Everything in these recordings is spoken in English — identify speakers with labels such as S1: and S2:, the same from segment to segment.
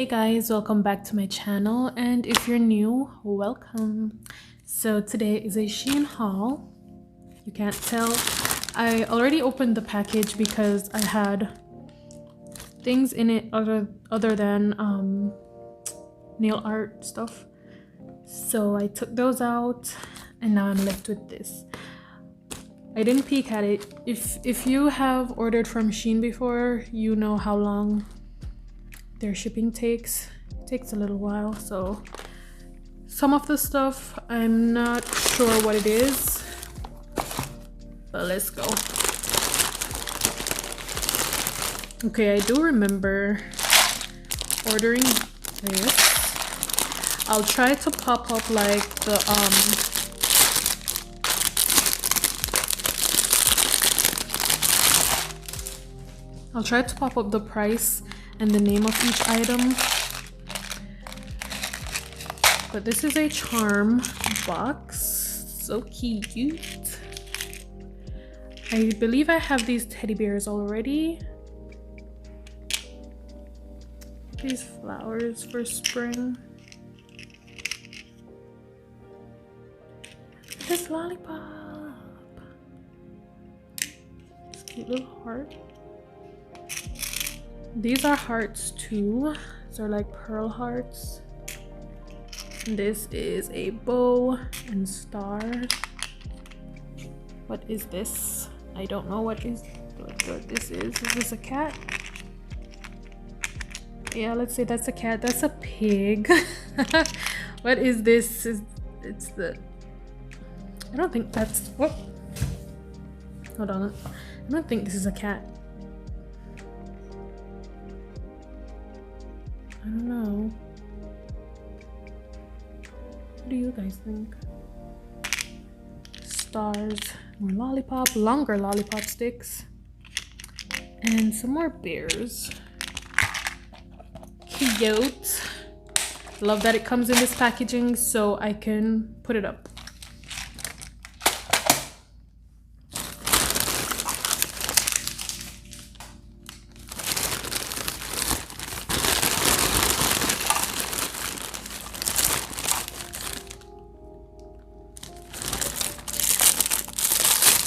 S1: Hey guys, welcome back to my channel, and if you're new, welcome. So today is a Shein haul. You can't tell, I already opened the package because I had things in it other than nail art stuff, so I took those out and now I'm left with this. I didn't peek at it. If you have ordered from Shein before, you know how long their shipping takes a little while. So some of the stuff I'm not sure what it is, but let's go. Okay, I do remember ordering this. I'll try to pop up like the I'll try to pop up the price and the name of each item. But this is a charm box, so cute. I believe I have these teddy bears already. These flowers for spring. This lollipop. This cute little heart. These are hearts too. These are like pearl hearts. This is a bow and stars. What is this? I don't know what this is. Is this a cat? Yeah, let's say that's a cat. That's a pig. What is this? It's the... I don't think that's... What? Hold on. I don't think this is a cat. I don't know. What do you guys think? Stars, more lollipop, longer lollipop sticks, and some more bears. Cute. Love that it comes in this packaging so I can put it up.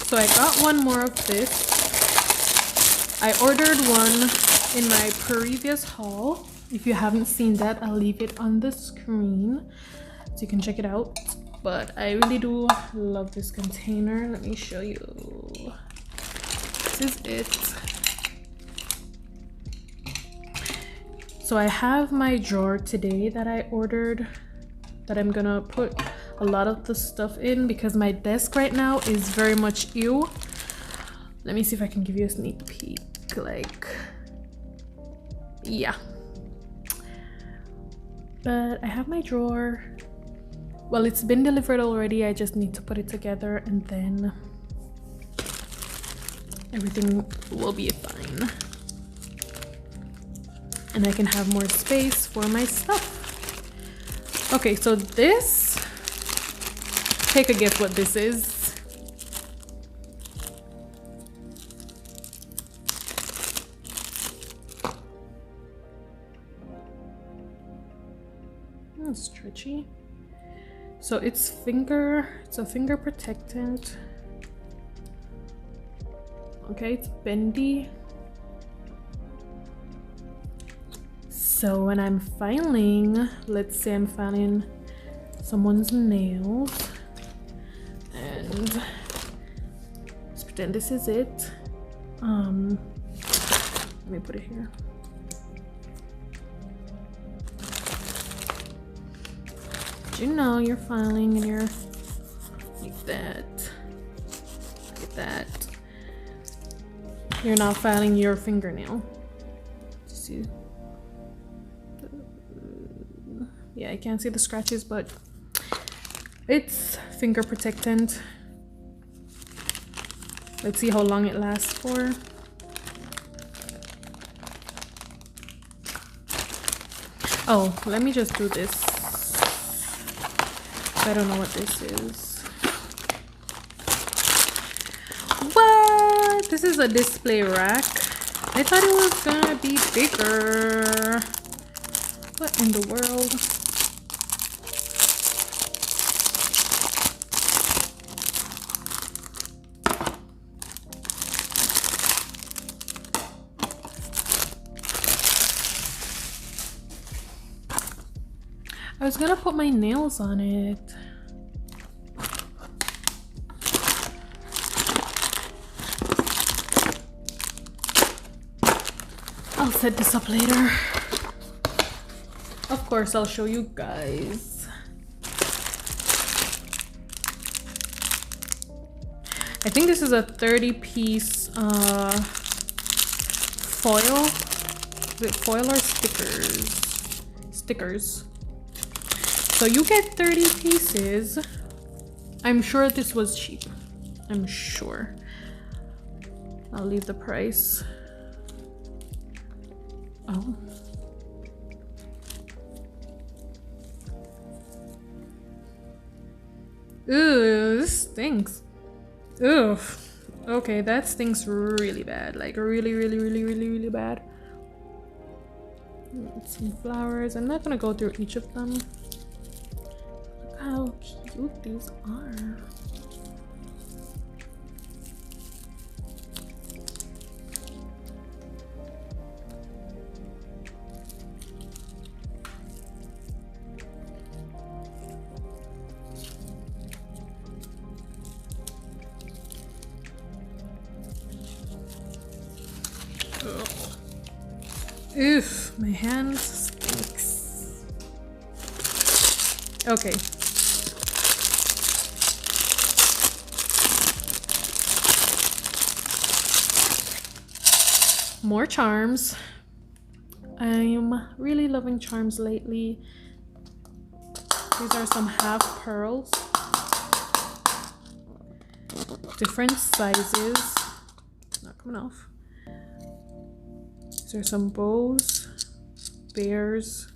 S1: So I got one more of this. I ordered one in my previous haul. If you haven't seen that, I'll leave it on the screen so you can check it out. But I really do love this container. Let me show you. This is it. So I have my drawer today that I ordered that I'm gonna put a lot of the stuff in because my desk right now is very much ew. Let me see if I can give you a sneak peek. Like, yeah. But I have my drawer. Well, it's been delivered already. I just need to put it together and then everything will be fine. And I can have more space for my stuff. Okay, so this, take a guess what this is. It's stretchy. So it's a finger protectant. Okay, it's bendy. So when I'm filing, let's say I'm filing someone's nails, and let's pretend this is it. Let me put it here. You know, you're filing and you're like that. Look at that. You're not filing your fingernail. See? Yeah, I can't see the scratches, but it's finger protectant. Let's see how long it lasts for. Oh, let me just do this. I don't know what this is. What? This is a display rack. I thought it was gonna be bigger. What in the world? I was gonna put my nails on it. I'll set this up later. Of course, I'll show you guys. I think this is a 30-piece foil. Is it foil or stickers? Stickers. So you get 30 pieces. I'm sure this was cheap. I'm sure. I'll leave the price. Oh. Ooh, this stinks. Ugh. Okay, that stinks really bad. Like really bad. Some flowers. I'm not gonna go through each of them. Look how cute these are. Oof, my hand stinks. Okay. More charms. I'm really loving charms lately. These are some half pearls. Different sizes. Not coming off. These are some bows, bears,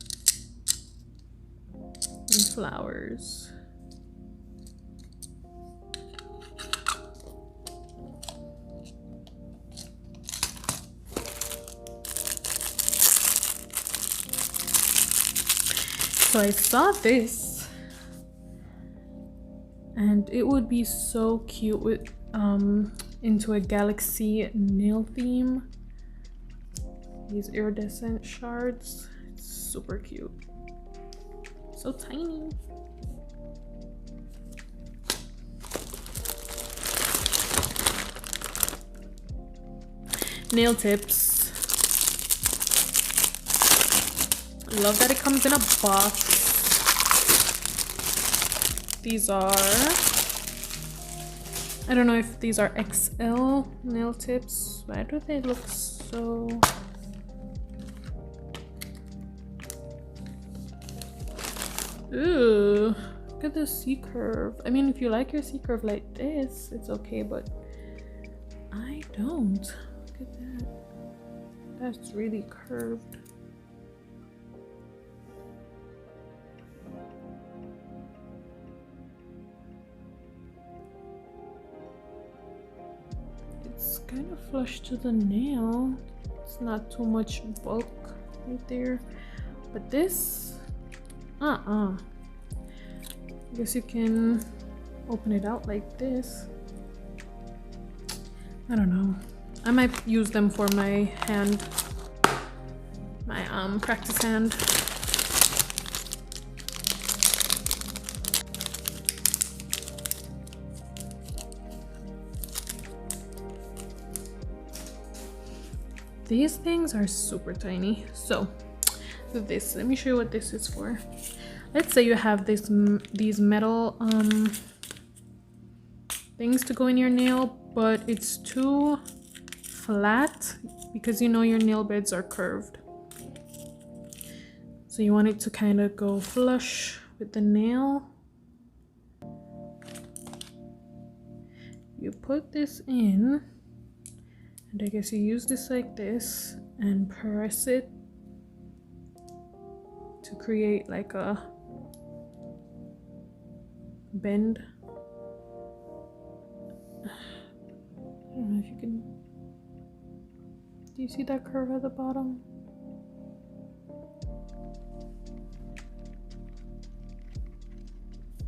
S1: and flowers. So I saw this and it would be so cute with into a galaxy nail theme. These iridescent shards. It's super cute. So tiny. Nail tips. Love that it comes in a box. These are, I don't know if these are XL nail tips. Why do they look so... Ooh, look at the C curve. I mean, if you like your C curve like this, it's okay, but I don't. Look at that. That's really curved. It's kind of flush to the nail. It's not too much bulk right there. But this, I guess you can open it out like this. I don't know. I might use them for my hand, my practice hand. These things are super tiny. So this, let me show you what this is for. Let's say you have these metal things to go in your nail, but it's too flat because you know your nail beds are curved. So you want it to kind of go flush with the nail. You put this in, and I guess you use this like this and press it to create like a bend. I don't know if you can, do you see that curve at the bottom?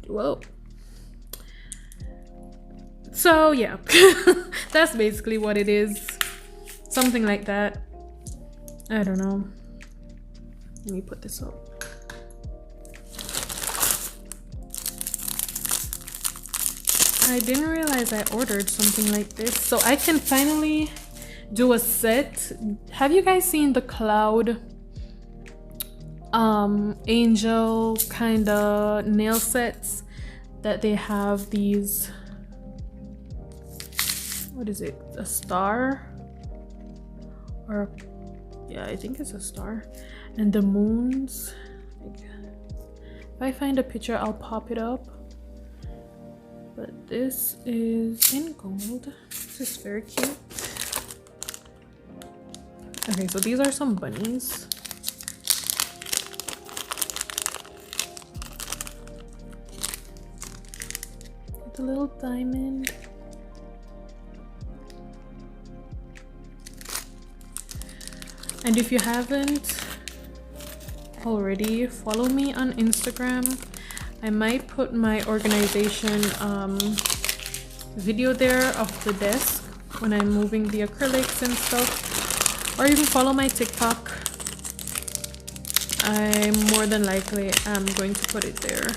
S1: Whoa. So yeah, that's basically what it is. Something like that. I don't know. Let me put this up. I didn't realize I ordered something like this. So I can finally do a set. Have you guys seen the cloud angel kind of nail sets that they have these, what is it, a star, or yeah, I think it's a star, and the moons. If I find a picture, I'll pop it up. But this is in gold. This is very cute. Okay, so these are some bunnies. With a little diamond. And if you haven't already, follow me on Instagram. I might put my organization video there of the desk when I'm moving the acrylics and stuff, or even follow my TikTok. I more than likely am going to put it there.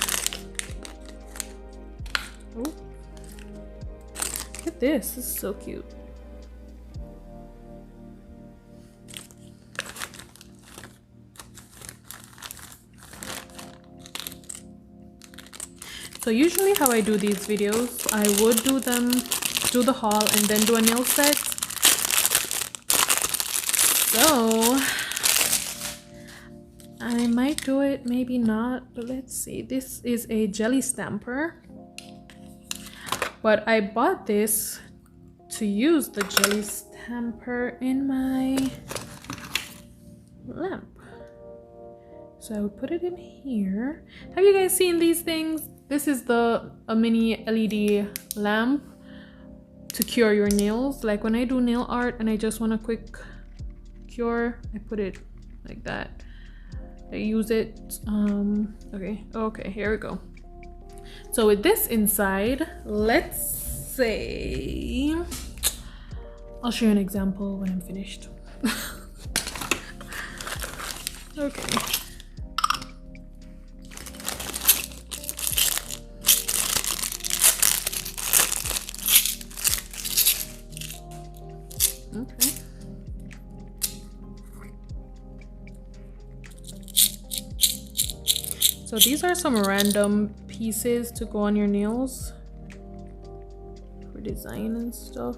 S1: Oh, look at this. This is so cute. So usually how I do these videos, I would do the haul and then do a nail set. So I might do it, maybe not, but let's see. This is a jelly stamper, but I bought this to use the jelly stamper in my lamp. So I would put it in here. Have you guys seen these things? This is a mini LED lamp to cure your nails. Like when I do nail art and I just want a quick cure, I put it like that. I use it. Okay, here we go. So with this inside, let's say, I'll show you an example when I'm finished. Okay. Okay. So these are some random pieces to go on your nails for design and stuff.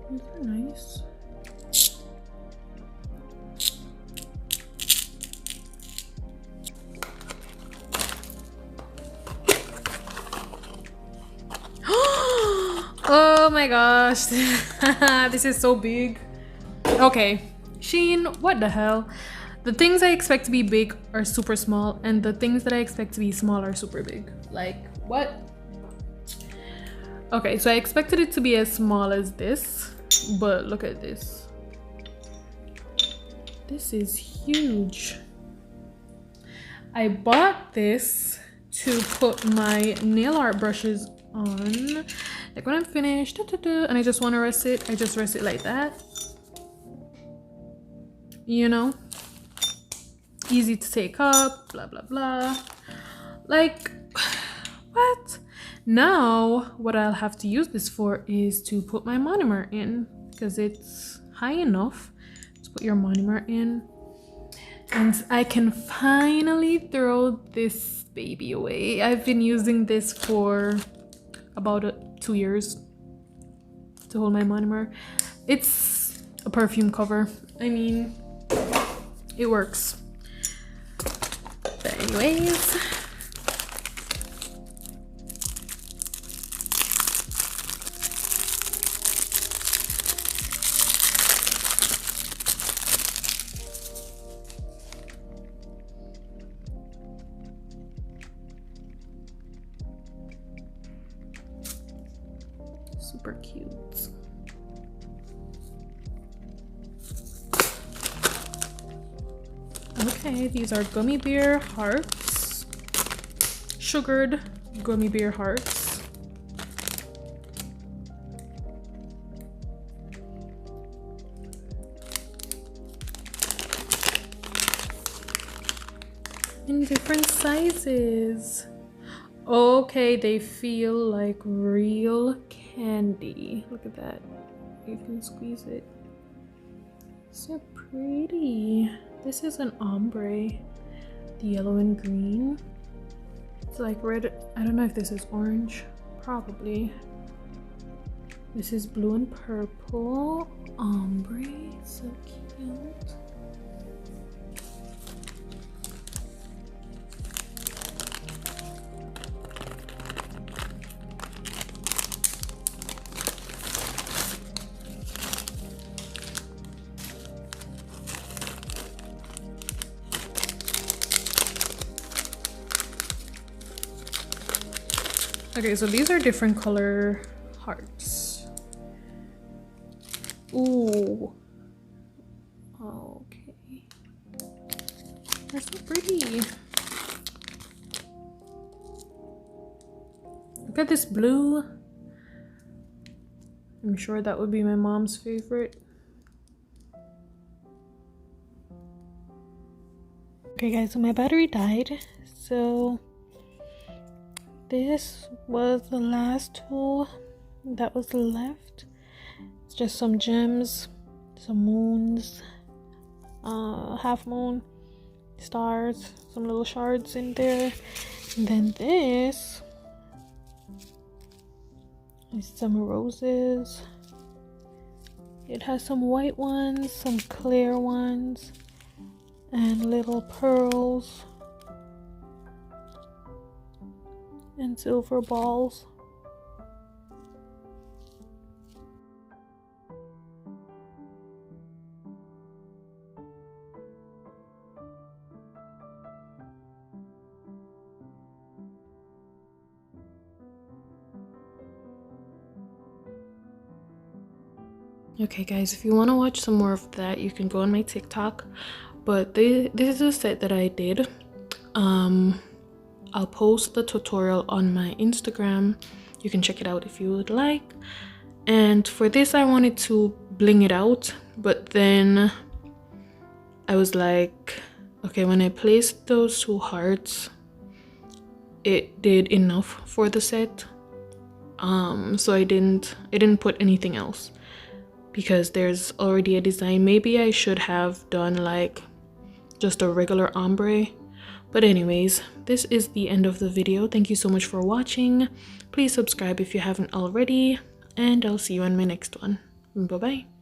S1: These are nice. Oh my gosh. This is so big. Okay, Shein, what the hell? The things I expect to be big are super small, and the things that I expect to be small are super big. Like, what? Okay, so I expected it to be as small as this, but look at this. This is huge. I bought this to put my nail art brushes on. Like when I'm finished, and I just want to rest it, I just rest it like that. You know? Easy to take up, blah, blah, blah. Like, what? Now, what I'll have to use this for is to put my monomer in, because it's high enough to put your monomer in. And I can finally throw this baby away. I've been using this for about 2 years to hold my monomer. It's a perfume cover. I mean, it works. But anyways, super cute. Okay, these are gummy bear hearts, sugared gummy bear hearts. In different sizes. Okay, they feel like real candy. Look at that. You can squeeze it. So pretty. This is an ombre. The yellow and green. It's like red. I don't know if this is orange. Probably. This is blue and purple. Ombre. So cute. Okay, so these are different color hearts. Ooh. Okay. They're so pretty. Look at this blue. I'm sure that would be my mom's favorite. Okay guys, so my battery died. So this was the last tool that was left. It's just some gems, some moons, half moon, stars, some little shards in there. And then this is some roses. It has some white ones, some clear ones, and little pearls. And silver balls. Okay guys, if you want to watch some more of that, you can go on my TikTok. But this is a set that I did. I'll post the tutorial on my Instagram. You can check it out if you would like. And for this, I wanted to bling it out, but then I was like, okay, when I placed those two hearts, it did enough for the set. So I didn't put anything else because there's already a design. Maybe I should have done like just a regular ombre. But anyways, this is the end of the video. Thank you so much for watching. Please subscribe if you haven't already, and I'll see you in my next one. Bye bye.